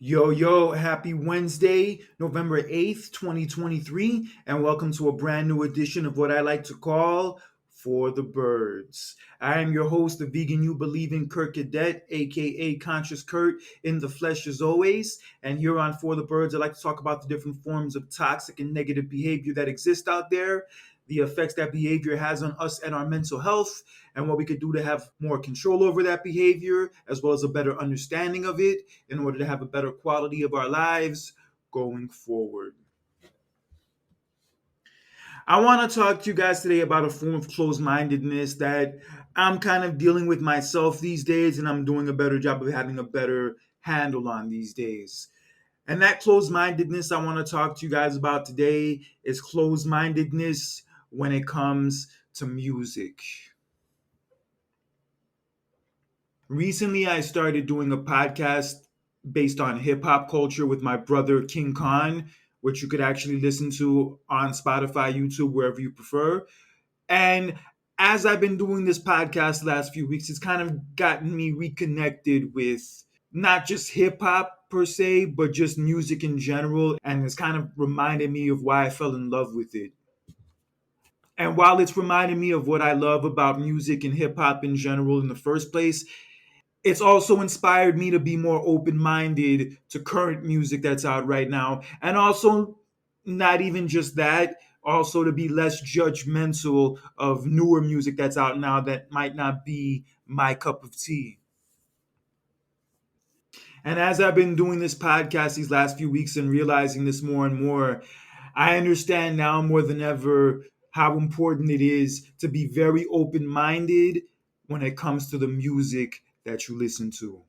Yo, happy Wednesday, November 8th, 2023, and welcome to a brand new edition of what I like to call For the Birds. I am your host, the vegan you believe in, Kurt Cadet, aka Conscious Kurt, in the flesh as always. And here on For the Birds, I like to talk about the different forms of toxic and negative behavior that exist out there, the effects that behavior has on us and our mental health, and what we could do to have more control over that behavior, as well as a better understanding of it in order to have a better quality of our lives going forward. I want to talk to you guys today about a form of closed mindedness that I'm kind of dealing with myself these days, and I'm doing a better job of having a better handle on these days. And that closed mindedness I want to talk to you guys about today is closed mindedness when it comes to music. Recently, I started doing a podcast based on hip hop culture with my brother King Khan, which you could actually listen to on Spotify, YouTube, wherever you prefer. And as I've been doing this podcast the last few weeks, it's kind of gotten me reconnected with not just hip hop per se, but just music in general. And it's kind of reminded me of why I fell in love with it. And while it's reminded me of what I love about music and hip hop in general in the first place, it's also inspired me to be more open-minded to current music that's out right now, and also not even just that, also to be less judgmental of newer music that's out now that might not be my cup of tea. And as I've been doing this podcast these last few weeks and realizing this more and more, I understand now more than ever how important it is to be very open-minded when it comes to the music that you listen to.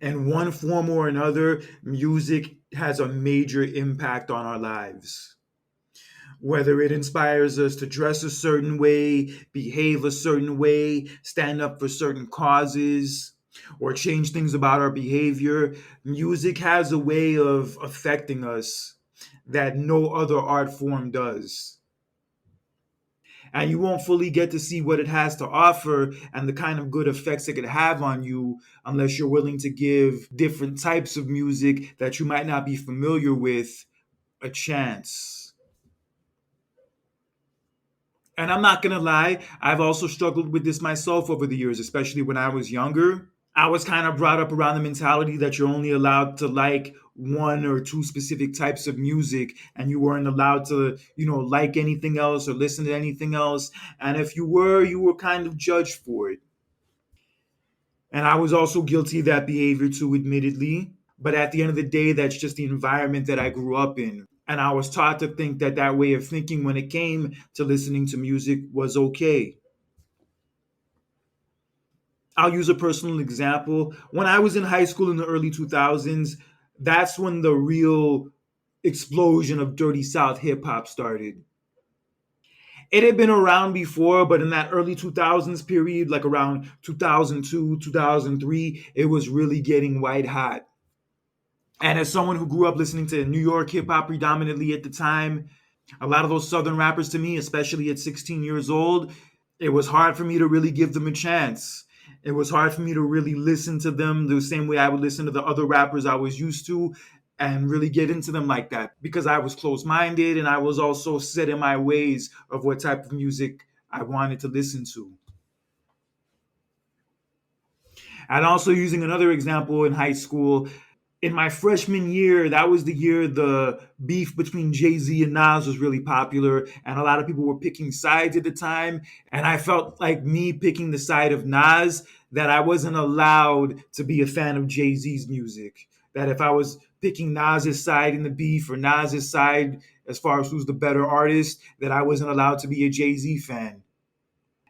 In one form or another, music has a major impact on our lives. Whether it inspires us to dress a certain way, behave a certain way, stand up for certain causes, or change things about our behavior, music has a way of affecting us that no other art form does. And you won't fully get to see what it has to offer and the kind of good effects it could have on you unless you're willing to give different types of music that you might not be familiar with a chance. And I'm not gonna lie, I've also struggled with this myself over the years, especially when I was younger. I was kind of brought up around the mentality that you're only allowed to like one or two specific types of music, and you weren't allowed to, like anything else or listen to anything else. And if you were kind of judged for it. And I was also guilty of that behavior too, admittedly. But at the end of the day, that's just the environment that I grew up in. And I was taught to think that that way of thinking when it came to listening to music was okay. I'll use a personal example. When I was in high school in the early 2000s, that's when the real explosion of Dirty South hip hop started. It had been around before, but in that early 2000s period, like around 2002, 2003, it was really getting white hot. And as someone who grew up listening to New York hip hop predominantly at the time, a lot of those Southern rappers to me, especially at 16 years old, it was hard for me to really give them a chance. It was hard for me to really listen to them the same way I would listen to the other rappers I was used to and really get into them like that because I was close minded and I was also set in my ways of what type of music I wanted to listen to. And also, using another example in high school, in my freshman year, that was the year the beef between Jay Z and Nas was really popular, and a lot of people were picking sides at the time. And I felt like me picking the side of Nas, that I wasn't allowed to be a fan of Jay Z's music. That if I was picking Nas's side in the beef or Nas's side as far as who's the better artist, that I wasn't allowed to be a Jay Z fan.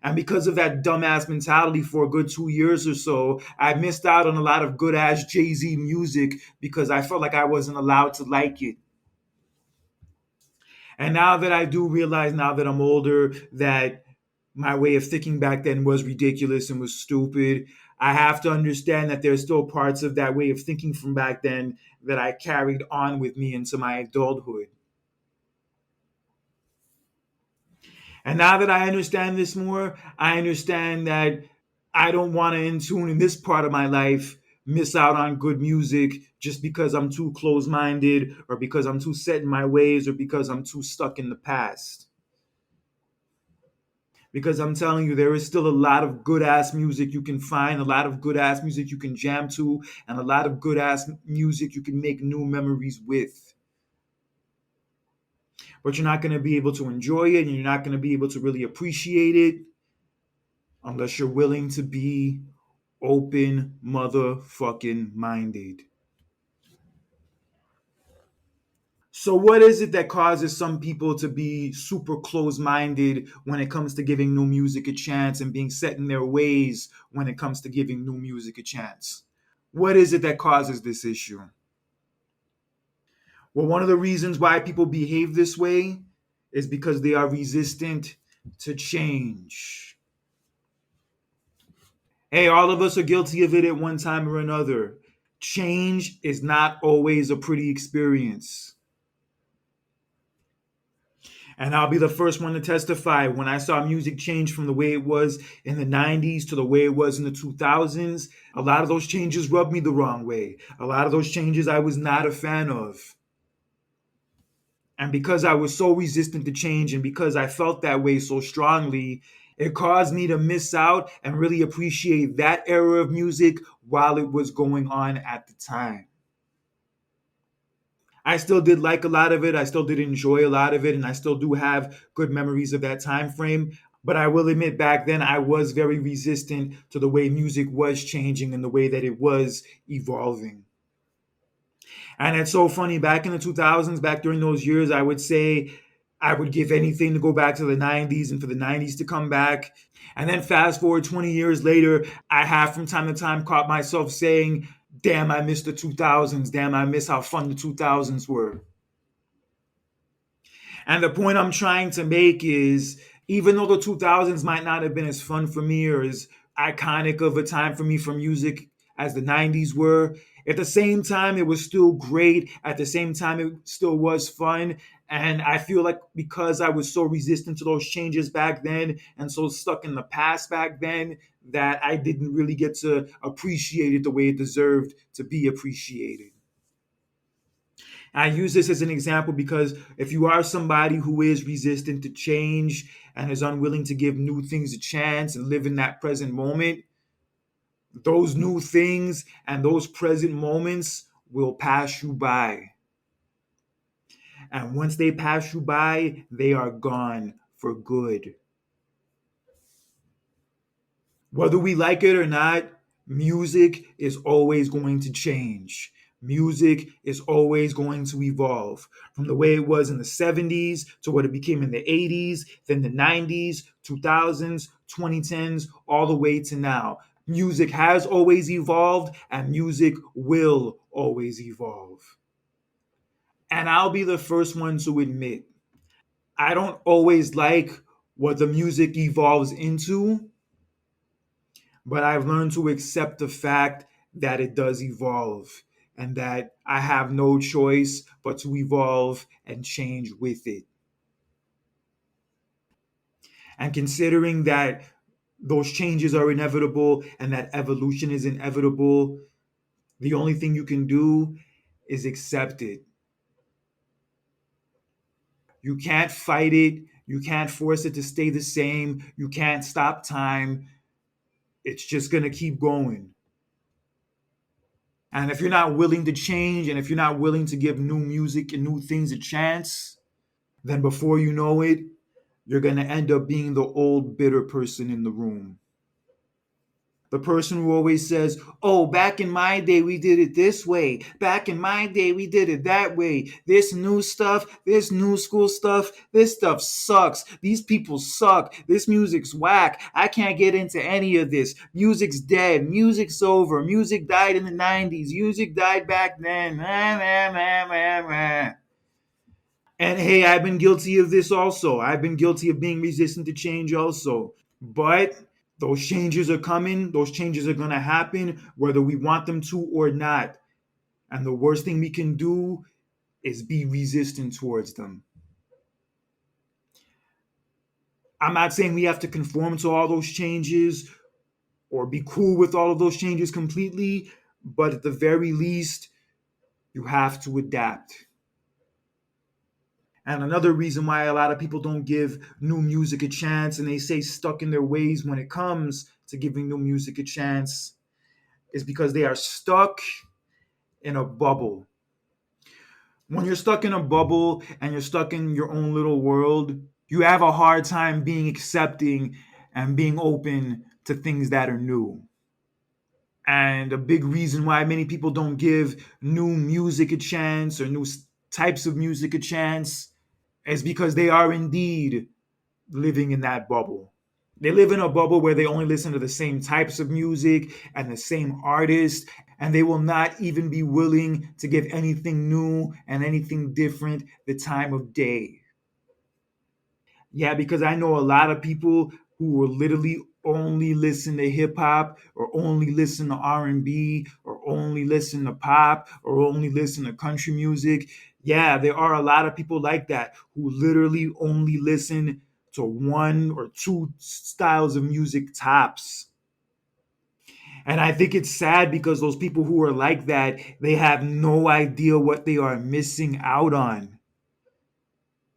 And because of that dumbass mentality for a good 2 years or so, I missed out on a lot of good ass Jay Z music because I felt like I wasn't allowed to like it. And now that I do realize, now that I'm older, that my way of thinking back then was ridiculous and was stupid, I have to understand that there's still parts of that way of thinking from back then that I carried on with me into my adulthood. And now that I understand this more, I understand that I don't want to, in tune in this part of my life, miss out on good music just because I'm too close minded or because I'm too set in my ways or because I'm too stuck in the past. Because I'm telling you, there is still a lot of good ass music you can find, a lot of good ass music you can jam to, and a lot of good ass music you can make new memories with. But you're not going to be able to enjoy it and you're not going to be able to really appreciate it unless you're willing to be open motherfucking minded. So, what is it that causes some people to be super close minded when it comes to giving new music a chance and being set in their ways when it comes to giving new music a chance? What is it that causes this issue? Well, one of the reasons why people behave this way is because they are resistant to change. Hey, all of us are guilty of it at one time or another. Change is not always a pretty experience. And I'll be the first one to testify when I saw music change from the way it was in the 90s to the way it was in the 2000s. A lot of those changes rubbed me the wrong way. A lot of those changes I was not a fan of. And because I was so resistant to change and because I felt that way so strongly, it caused me to miss out and really appreciate that era of music while it was going on at the time. I still did like a lot of it. I still did enjoy a lot of it, and I still do have good memories of that time frame. But I will admit, back then I was very resistant to the way music was changing and the way that it was evolving. And it's so funny. Back in the 2000s, back during those years, I would say I would give anything to go back to the 90s and for the 90s to come back. And then fast forward 20 years later, I have from time to time caught myself saying, damn, I miss the 2000s. Damn, I miss how fun the 2000s were. And the point I'm trying to make is even though the 2000s might not have been as fun for me or as iconic of a time for me for music as the 90s were, at the same time, it was still great. At the same time, it still was fun. And I feel like because I was so resistant to those changes back then and so stuck in the past back then, that I didn't really get to appreciate it the way it deserved to be appreciated. I use this as an example because if you are somebody who is resistant to change and is unwilling to give new things a chance and live in that present moment, those new things and those present moments will pass you by. And once they pass you by, they are gone for good. Whether we like it or not, music is always going to change. Music is always going to evolve from the way it was in the 70s to what it became in the 80s, then the 90s, 2000s, 2010s, all the way to now. Music has always evolved and music will always evolve. And I'll be the first one to admit, I don't always like what the music evolves into, but I've learned to accept the fact that it does evolve and that I have no choice but to evolve and change with it. And considering that those changes are inevitable and that evolution is inevitable, the only thing you can do is accept it. You can't fight it. You can't force it to stay the same. You can't stop time. It's just going to keep going. And if you're not willing to change and if you're not willing to give new music and new things a chance, then before you know it, you're going to end up being the old bitter person in the room. The person who always says, oh, back in my day, we did it this way. Back in my day, we did it that way. This new stuff, this new school stuff, this stuff sucks. These people suck. This music's whack. I can't get into any of this. Music's dead. Music's over. Music died in the 90s. Music died back then. And hey, I've been guilty of this also. I've been guilty of being resistant to change also. But those changes are coming. Those changes are going to happen whether we want them to or not. And the worst thing we can do is be resistant towards them. I'm not saying we have to conform to all those changes or be cool with all of those changes completely, but at the very least, you have to adapt. And another reason why a lot of people don't give new music a chance and they say stuck in their ways when it comes to giving new music a chance is because they are stuck in a bubble. When you're stuck in a bubble and you're stuck in your own little world, you have a hard time being accepting and being open to things that are new. And a big reason why many people don't give new music a chance or new types of music a chance is because they are indeed living in that bubble. They live in a bubble where they only listen to the same types of music and the same artists, and they will not even be willing to give anything new and anything different the time of day. Yeah, because I know a lot of people who will literally only listen to hip hop or only listen to R&B or only listen to pop or only listen to country music. Yeah, there are a lot of people like that who literally only listen to one or two styles of music tops. And I think it's sad because those people who are like that, they have no idea what they are missing out on.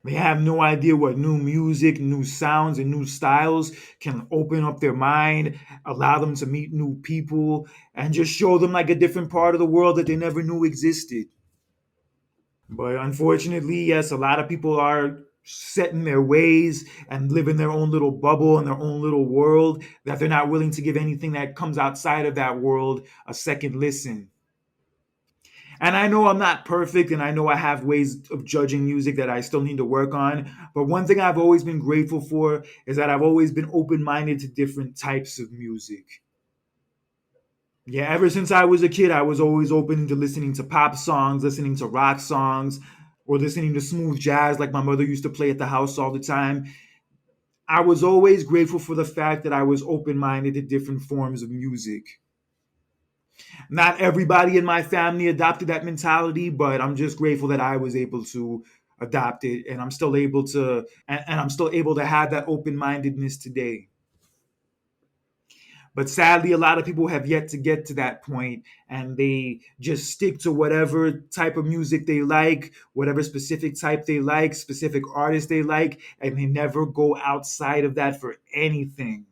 They have no idea what new music, new sounds, and new styles can open up their mind, allow them to meet new people, and just show them like a different part of the world that they never knew existed. But unfortunately, yes, a lot of people are set in their ways and live in their own little bubble and their own little world that they're not willing to give anything that comes outside of that world a second listen. And I know I'm not perfect and I know I have ways of judging music that I still need to work on. But one thing I've always been grateful for is that I've always been open minded to different types of music. Yeah, ever since I was a kid, I was always open to listening to pop songs, listening to rock songs, or listening to smooth jazz like my mother used to play at the house all the time. I was always grateful for the fact that I was open minded to different forms of music. Not everybody in my family adopted that mentality, but I'm just grateful that I was able to adopt it and I'm still able to have that open-mindedness today. But sadly, a lot of people have yet to get to that point and they just stick to whatever type of music they like, whatever specific type they like, specific artist they like, and they never go outside of that for anything.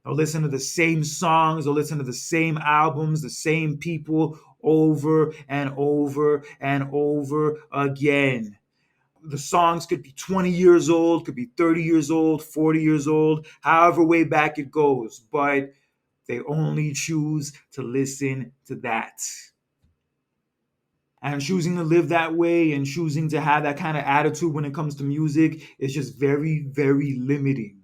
They'll listen to the same songs, they'll listen to the same albums, the same people over and over and over again. The songs could be 20 years old, could be 30 years old, 40 years old, however way back it goes, but they only choose to listen to that. And choosing to live that way and choosing to have that kind of attitude when it comes to music is just very, very limiting.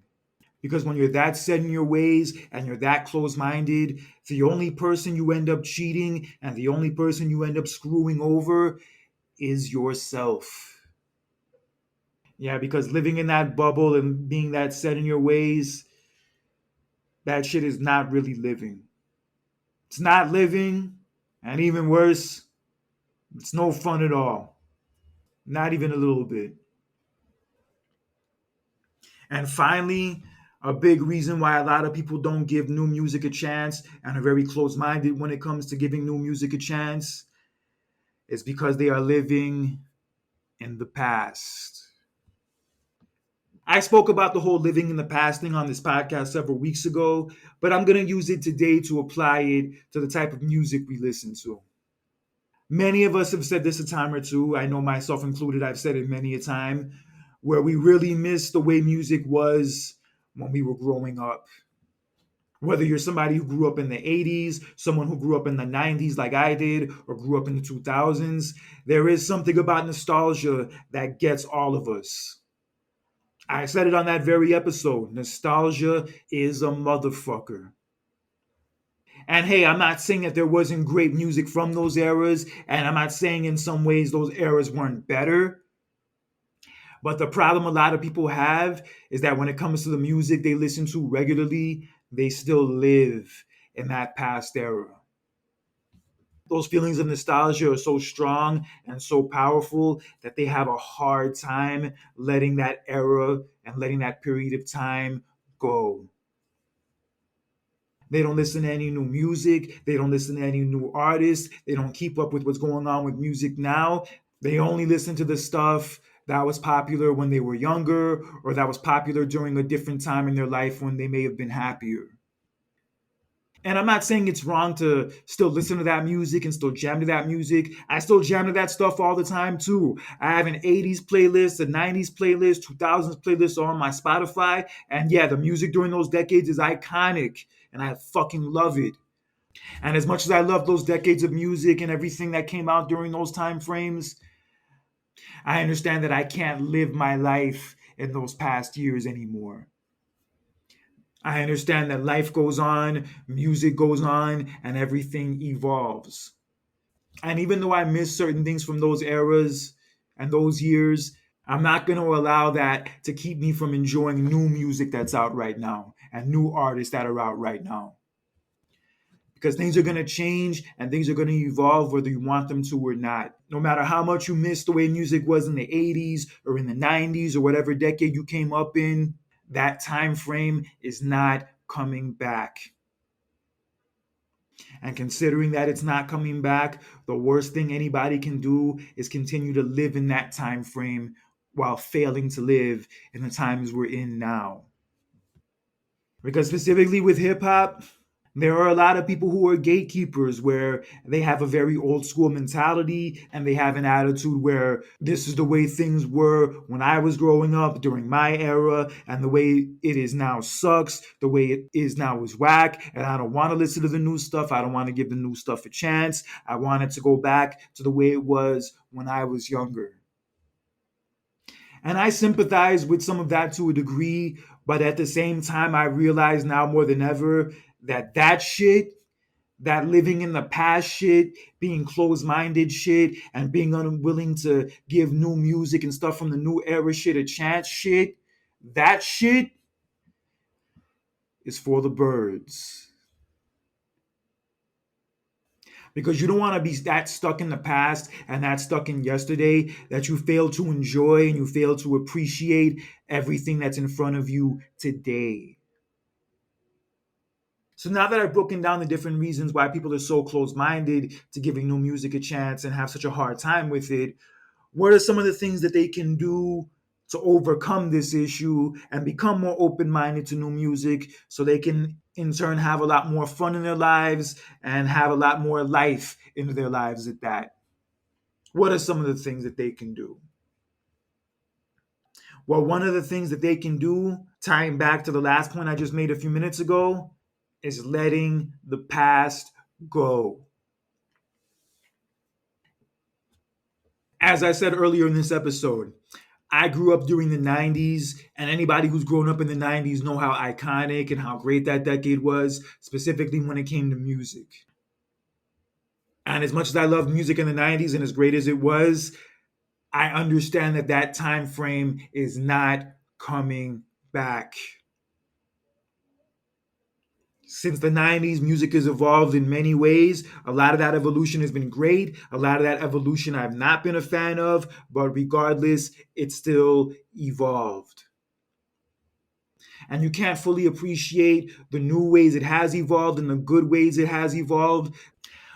Because when you're that set in your ways and you're that close minded, the only person you end up cheating and the only person you end up screwing over is yourself. Yeah, because living in that bubble and being that set in your ways, that shit is not really living. It's not living, and even worse, it's no fun at all. Not even a little bit. And finally, a big reason why a lot of people don't give new music a chance and are very close minded when it comes to giving new music a chance is because they are living in the past. I spoke about the whole living in the past thing on this podcast several weeks ago, but I'm going to use it today to apply it to the type of music we listen to. Many of us have said this a time or two. I know myself included, I've said it many a time, where we really miss the way music was when we were growing up. Whether you're somebody who grew up in the 80s, someone who grew up in the 90s like I did, or grew up in the 2000s, there is something about nostalgia that gets all of us. I said it on that very episode. Nostalgia is a motherfucker. And hey, I'm not saying that there wasn't great music from those eras, and I'm not saying in some ways those eras weren't better. But the problem a lot of people have is that when it comes to the music they listen to regularly, they still live in that past era. Those feelings of nostalgia are so strong and so powerful that they have a hard time letting that era and letting that period of time go. They don't listen to any new music. They don't listen to any new artists. They don't keep up with what's going on with music now. They only listen to the stuff that was popular when they were younger or that was popular during a different time in their life when they may have been happier. And I'm not saying it's wrong to still listen to that music and still jam to that music. I still jam to that stuff all the time too. I have an 80s playlist, a 90s playlist, 2000s playlist on my Spotify. And yeah, the music during those decades is iconic and I fucking love it. And as much as I love those decades of music and everything that came out during those time frames, I understand that I can't live my life in those past years anymore. I understand that life goes on, music goes on, and everything evolves. And even though I miss certain things from those eras and those years, I'm not going to allow that to keep me from enjoying new music that's out right now and new artists that are out right now. Because things are going to change and things are going to evolve whether you want them to or not. No matter how much you miss the way music was in the 80s or in the 90s or whatever decade you came up in, that time frame is not coming back. And considering that it's not coming back, the worst thing anybody can do is continue to live in that time frame while failing to live in the times we're in now. Because specifically with hip hop, there are a lot of people who are gatekeepers where they have a very old school mentality and they have an attitude where this is the way things were when I was growing up during my era, and the way it is now sucks. The way it is now is whack, and I don't want to listen to the new stuff. I don't want to give the new stuff a chance. I want it to go back to the way it was when I was younger. And I sympathize with some of that to a degree, but at the same time, I realize now more than ever that that shit, that living in the past shit, being closed minded shit, and being unwilling to give new music and stuff from the new era shit a chance shit, that shit is for the birds. Because you don't want to be that stuck in the past and that stuck in yesterday that you fail to enjoy and you fail to appreciate everything that's in front of you today. So now that I've broken down the different reasons why people are so close-minded to giving new music a chance and have such a hard time with it, what are some of the things that they can do to overcome this issue and become more open-minded to new music so they can in turn have a lot more fun in their lives and have a lot more life into their lives at that? What are some of the things that they can do? Well, one of the things that they can do, tying back to the last point I just made a few minutes ago, is letting the past go. As I said earlier in this episode, I grew up during the 90s, and anybody who's grown up in the 90s know how iconic and how great that decade was, specifically when it came to music. And as much as I loved music in the 90s and as great as it was, I understand that that time frame is not coming back. Since the 90s, music has evolved in many ways. A lot of that evolution has been great. A lot of that evolution I've not been a fan of, but regardless, it's still evolved. And you can't fully appreciate the new ways it has evolved and the good ways it has evolved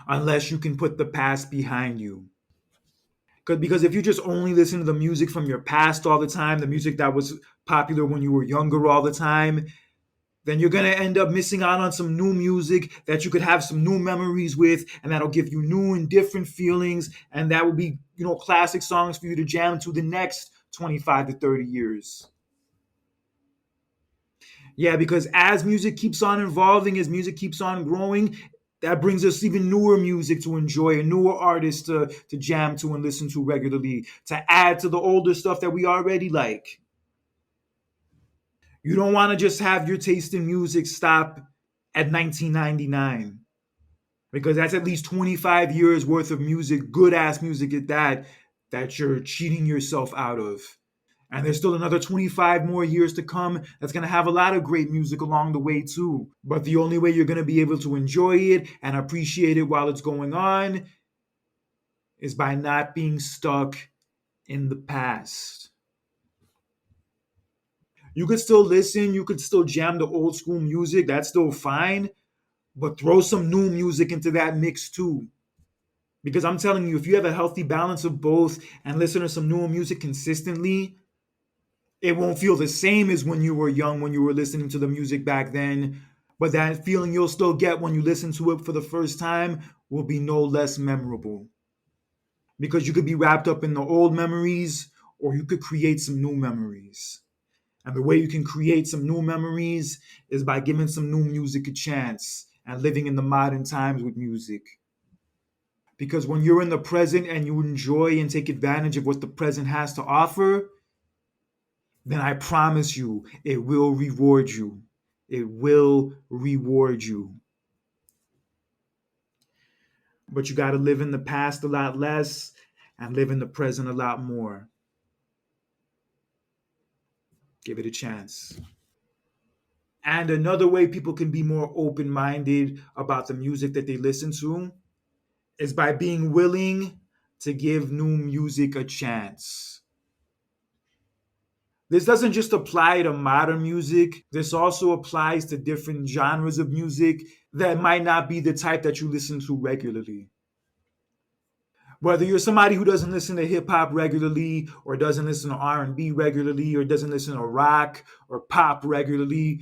unless you can put the past behind you. Because if you just only listen to the music from your past all the time, the music that was popular when you were younger all the time, then you're going to end up missing out on some new music that you could have some new memories with, and that'll give you new and different feelings, and that will be, classic songs for you to jam to the next 25 to 30 years. Yeah, because as music keeps on evolving, as music keeps on growing, that brings us even newer music to enjoy and newer artists to jam to and listen to regularly, to add to the older stuff that we already like. You don't want to just have your taste in music stop at 1999, because that's at least 25 years worth of music, good ass music at that, that you're cheating yourself out of. And there's still another 25 more years to come that's going to have a lot of great music along the way, too. But the only way you're going to be able to enjoy it and appreciate it while it's going on is by not being stuck in the past. You could still listen, you could still jam the old school music, that's still fine. but throw some new music into that mix too. Because I'm telling you, if you have a healthy balance of both and listen to some new music consistently, it won't feel the same as when you were young, when you were listening to the music back then. But that feeling you'll still get when you listen to it for the first time will be no less memorable. Because you could be wrapped up in the old memories or you could create some new memories. And the way you can create some new memories is by giving some new music a chance and living in the modern times with music. Because when you're in the present and you enjoy and take advantage of what the present has to offer, then I promise you, it will reward you. It will reward you. But you got to live in the past a lot less and live in the present a lot more. Give it a chance. And another way people can be more open minded about the music that they listen to is by being willing to give new music a chance. This doesn't just apply to modern music, this also applies to different genres of music that might not be the type that you listen to regularly. Whether you're somebody who doesn't listen to hip hop regularly or doesn't listen to R&B regularly or doesn't listen to rock or pop regularly,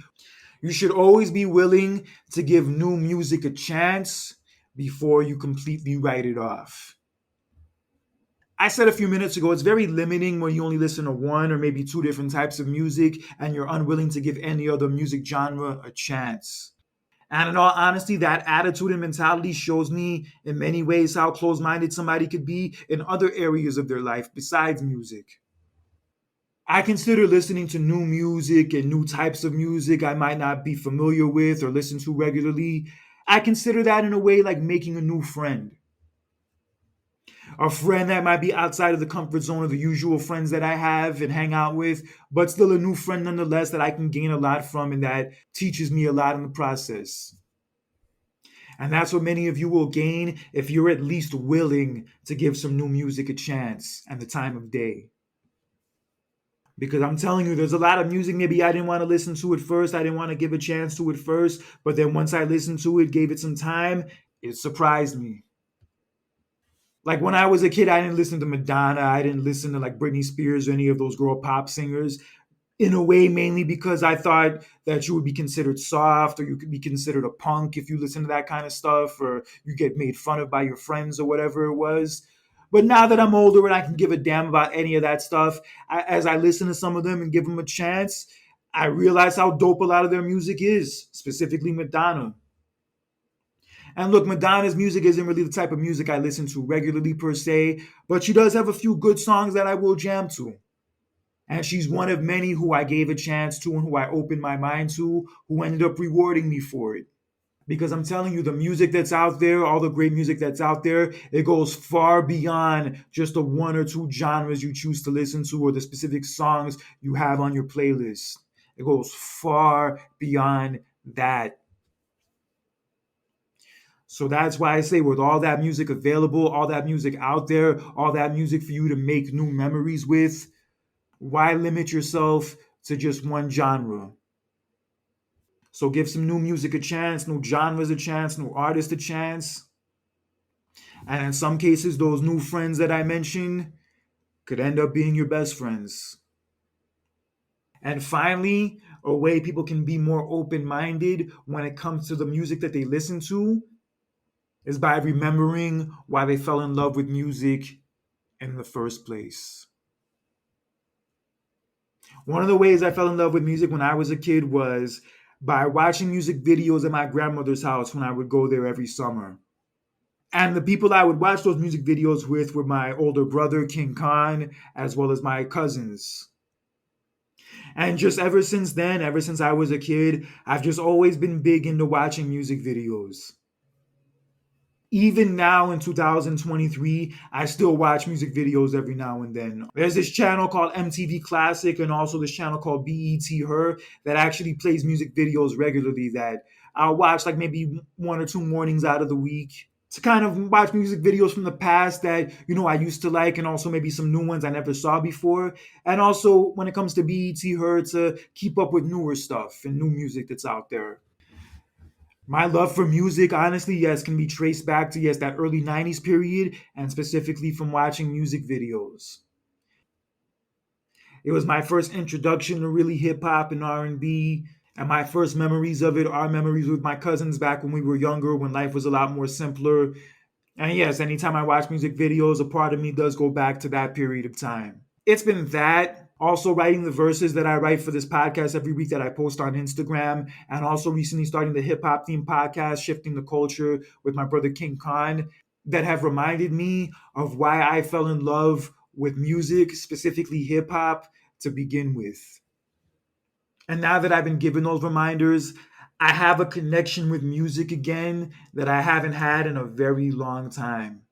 you should always be willing to give new music a chance before you completely write it off. I said a few minutes ago, it's very limiting when you only listen to one or maybe two different types of music and you're unwilling to give any other music genre a chance. And in all honesty, that attitude and mentality shows me in many ways how close minded somebody could be in other areas of their life besides music. I consider listening to new music and new types of music I might not be familiar with or listen to regularly. I consider that in a way like making a new friend. A friend that might be outside of the comfort zone of the usual friends that I have and hang out with, but still a new friend nonetheless that I can gain a lot from and that teaches me a lot in the process. And that's what many of you will gain if you're at least willing to give some new music a chance and the time of day. Because I'm telling you, there's a lot of music maybe I didn't want to listen to at first. I didn't want to give a chance to it first. But then once I listened to it, gave it some time, it surprised me. Like when I was a kid, I didn't listen to Madonna. I didn't listen to like Britney Spears or any of those girl pop singers. In a way, mainly because I thought that you would be considered soft or you could be considered a punk if you listen to that kind of stuff or you get made fun of by your friends or whatever it was. But now that I'm older and I can give a damn about any of that stuff, as I listen to some of them and give them a chance, I realize how dope a lot of their music is, specifically Madonna. And look, Madonna's music isn't really the type of music I listen to regularly per se, but she does have a few good songs that I will jam to. And she's one of many who I gave a chance to and who I opened my mind to, who ended up rewarding me for it. Because I'm telling you, the music that's out there, all the great music that's out there, it goes far beyond just the one or two genres you choose to listen to or the specific songs you have on your playlist. It goes far beyond that. So that's why I say, with all that music available, all that music out there, all that music for you to make new memories with, why limit yourself to just one genre? So give some new music a chance, new genres a chance, new artists a chance. And in some cases, those new friends that I mentioned could end up being your best friends. And finally, a way people can be more open minded when it comes to the music that they listen to is by remembering why they fell in love with music in the first place. One of the ways I fell in love with music when I was a kid was by watching music videos at my grandmother's house when I would go there every summer. And the people I would watch those music videos with were my older brother, King Khan, as well as my cousins. And just ever since then, ever since I was a kid, I've just always been big into watching music videos. Even now in 2023, I still watch music videos every now and then. There's this channel called MTV Classic and also this channel called BET Her that actually plays music videos regularly that I'll watch like maybe one or two mornings out of the week to kind of watch music videos from the past that, I used to like, and also maybe some new ones I never saw before. And also when it comes to BET Her, to keep up with newer stuff and new music that's out there. My love for music, honestly, yes, can be traced back to, yes, that early 90s period, and specifically from watching music videos. It was my first introduction to really hip hop and R&B, and my first memories of it are memories with my cousins back when we were younger, when life was a lot more simpler. And yes, anytime I watch music videos, a part of me does go back to that period of time. It's been that, also writing the verses that I write for this podcast every week that I post on Instagram, and also recently starting the hip hop theme podcast, Shifting the Culture, with my brother King Khan, that have reminded me of why I fell in love with music, specifically hip hop, to begin with. And now that I've been given those reminders, I have a connection with music again that I haven't had in a very long time.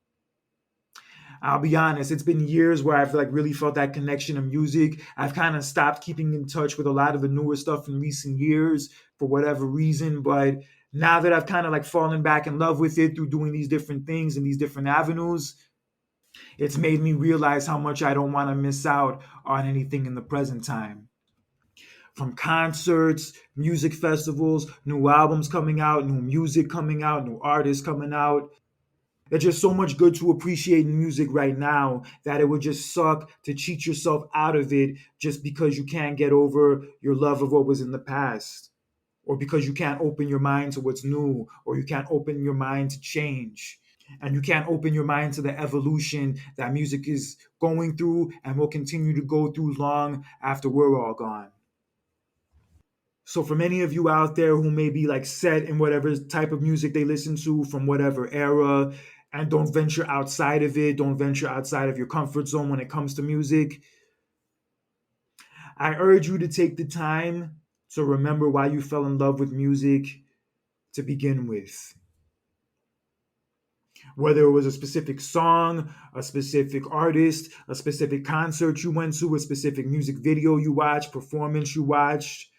I'll be honest, it's been years where I've like really felt that connection to music. I've kind of stopped keeping in touch with a lot of the newer stuff in recent years for whatever reason, but now that I've kind of like fallen back in love with it through doing these different things and these different avenues, it's made me realize how much I don't want to miss out on anything in the present time. From concerts, music festivals, new albums coming out, new music coming out, new artists coming out. There's just so much good to appreciate in music right now that it would just suck to cheat yourself out of it just because you can't get over your love of what was in the past, or because you can't open your mind to what's new, or you can't open your mind to change. And you can't open your mind to the evolution that music is going through and will continue to go through long after we're all gone. So for many of you out there who may be like set in whatever type of music they listen to from whatever era and don't venture outside of it, don't venture outside of your comfort zone when it comes to music, I urge you to take the time to remember why you fell in love with music to begin with. Whether it was a specific song, a specific artist, a specific concert you went to, a specific music video you watched, performance you watched,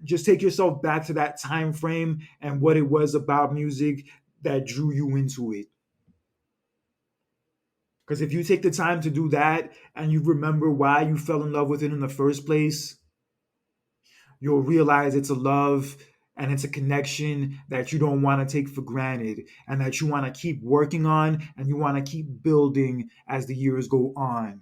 just take yourself back to that time frame and what it was about music that drew you into it. Because if you take the time to do that and you remember why you fell in love with it in the first place, you'll realize it's a love and it's a connection that you don't want to take for granted and that you want to keep working on and you want to keep building as the years go on.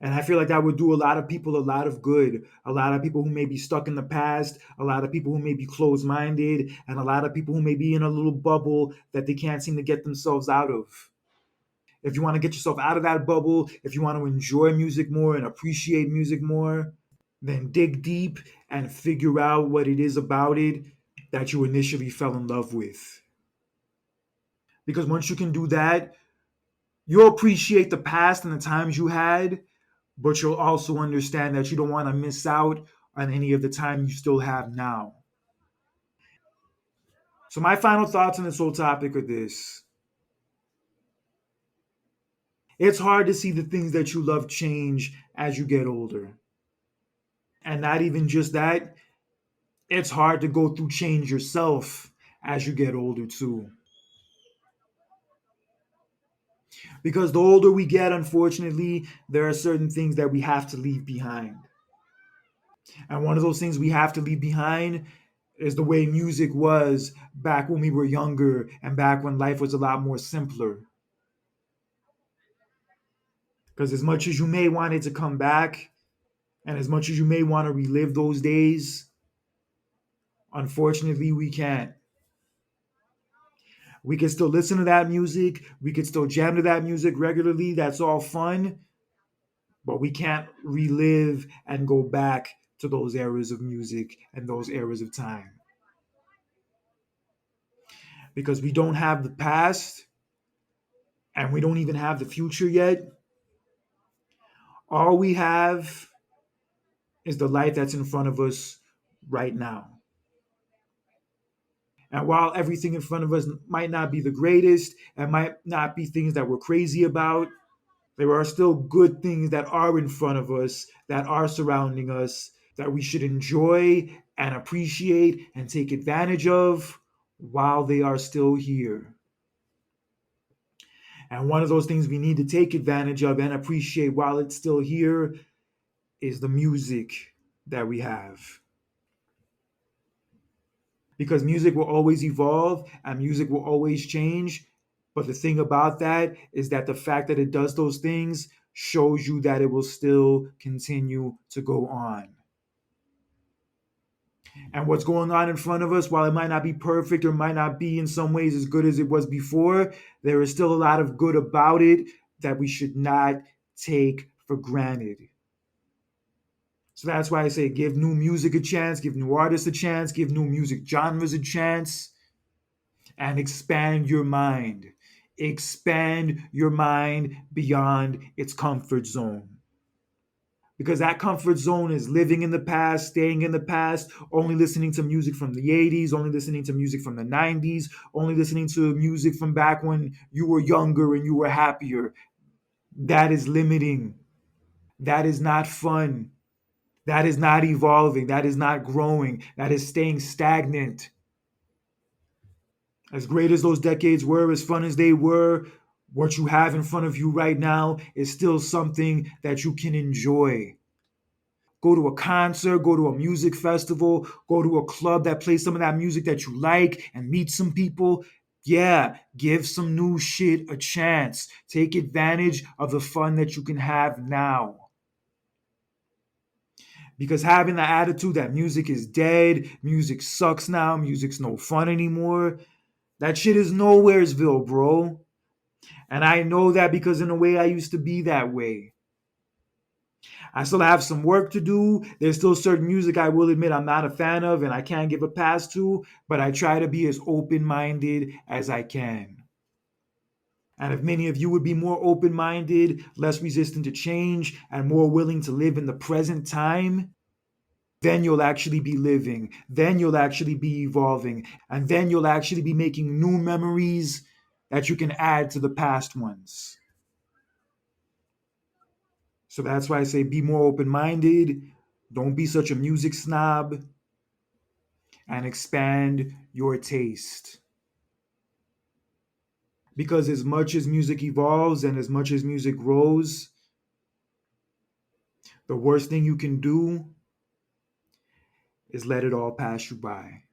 And I feel like that would do a lot of people a lot of good. A lot of people who may be stuck in the past, a lot of people who may be closed minded, and a lot of people who may be in a little bubble that they can't seem to get themselves out of. If you want to get yourself out of that bubble, if you want to enjoy music more and appreciate music more, then dig deep and figure out what it is about it that you initially fell in love with. Because once you can do that, you'll appreciate the past and the times you had, but you'll also understand that you don't want to miss out on any of the time you still have now. So, my final thoughts on this whole topic are this: it's hard to see the things that you love change as you get older. And not even just that, it's hard to go through change yourself as you get older, too. Because the older we get, unfortunately, there are certain things that we have to leave behind. And one of those things we have to leave behind is the way music was back when we were younger and back when life was a lot more simpler. Because as much as you may want it to come back, and as much as you may want to relive those days, unfortunately, we can't. We can still listen to that music. We can still jam to that music regularly. That's all fun. But we can't relive and go back to those eras of music and those eras of time. Because we don't have the past and we don't even have the future yet. All we have is the life that's in front of us right now. And while everything in front of us might not be the greatest and might not be things that we're crazy about, there are still good things that are in front of us, that are surrounding us, that we should enjoy and appreciate and take advantage of while they are still here. And one of those things we need to take advantage of and appreciate while it's still here is the music that we have. because music will always evolve and music will always change. But the thing about that is that the fact that it does those things shows you that it will still continue to go on. And what's going on in front of us, while it might not be perfect or might not be in some ways as good as it was before, there is still a lot of good about it that we should not take for granted. So that's why I say give new music a chance, give new artists a chance, give new music genres a chance, and expand your mind. Expand your mind beyond its comfort zone. Because that comfort zone is living in the past, staying in the past, only listening to music from the 80s, only listening to music from the 90s, only listening to music from back when you were younger and you were happier. That is limiting. That is not fun. That is not evolving. That is not growing. That is staying stagnant. As great as those decades were, as fun as they were, what you have in front of you right now is still something that you can enjoy. Go to a concert, go to a music festival, go to a club that plays some of that music that you like and meet some people. Yeah, give some new shit a chance. Take advantage of the fun that you can have now. Because having the attitude that music is dead, music sucks now, music's no fun anymore, that shit is nowheresville, bro. And I know that because in a way I used to be that way. I still have some work to do. There's still certain music I will admit I'm not a fan of and I can't give a pass to, but I try to be as open minded as I can. And if many of you would be more open minded, less resistant to change, and more willing to live in the present time, then you'll actually be living. Then you'll actually be evolving. And then you'll actually be making new memories that you can add to the past ones. So that's why I say be more open minded. Don't be such a music snob and expand your taste. Because as much as music evolves and as much as music grows, the worst thing you can do is let it all pass you by.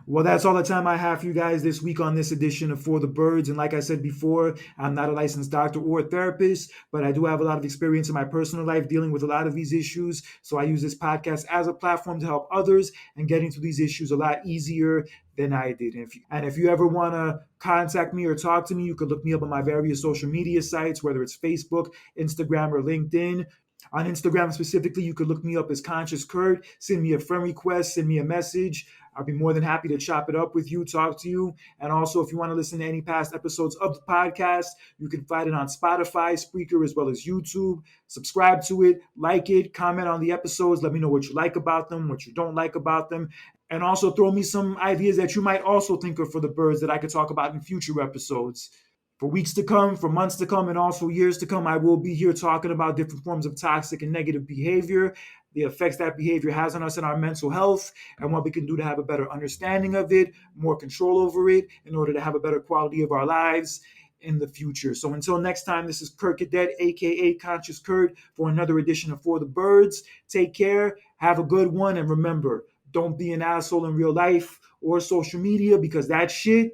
Well, that's all the time I have for you guys this week on this edition of For the Birds. And like I said before, I'm not a licensed doctor or therapist, but I do have a lot of experience in my personal life dealing with a lot of these issues. So I use this podcast as a platform to help others and getting through these issues a lot easier than I did. And if you ever want to contact me or talk to me, you could look me up on my various social media sites, whether it's Facebook, Instagram, or LinkedIn. On Instagram specifically, you could look me up as Conscious Kurt. Send me a friend request, send me a message. I'll be more than happy to chop it up with you, talk to you. And also, if you want to listen to any past episodes of the podcast, you can find it on Spotify, Spreaker, as well as YouTube. Subscribe to it, like it, comment on the episodes. Let me know what you like about them, what you don't like about them. And also throw me some ideas that you might also think of for the birds that I could talk about in future episodes. For weeks to come, for months to come, and also years to come, I will be here talking about different forms of toxic and negative behavior, the effects that behavior has on us and our mental health, and what we can do to have a better understanding of it, more control over it, in order to have a better quality of our lives in the future. So until next time, this is Kurt Cadet, aka Conscious Kurt, for another edition of For the Birds. Take care, have a good one, and remember, don't be an asshole in real life or social media, because that shit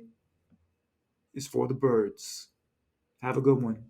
is for the birds. Have a good one.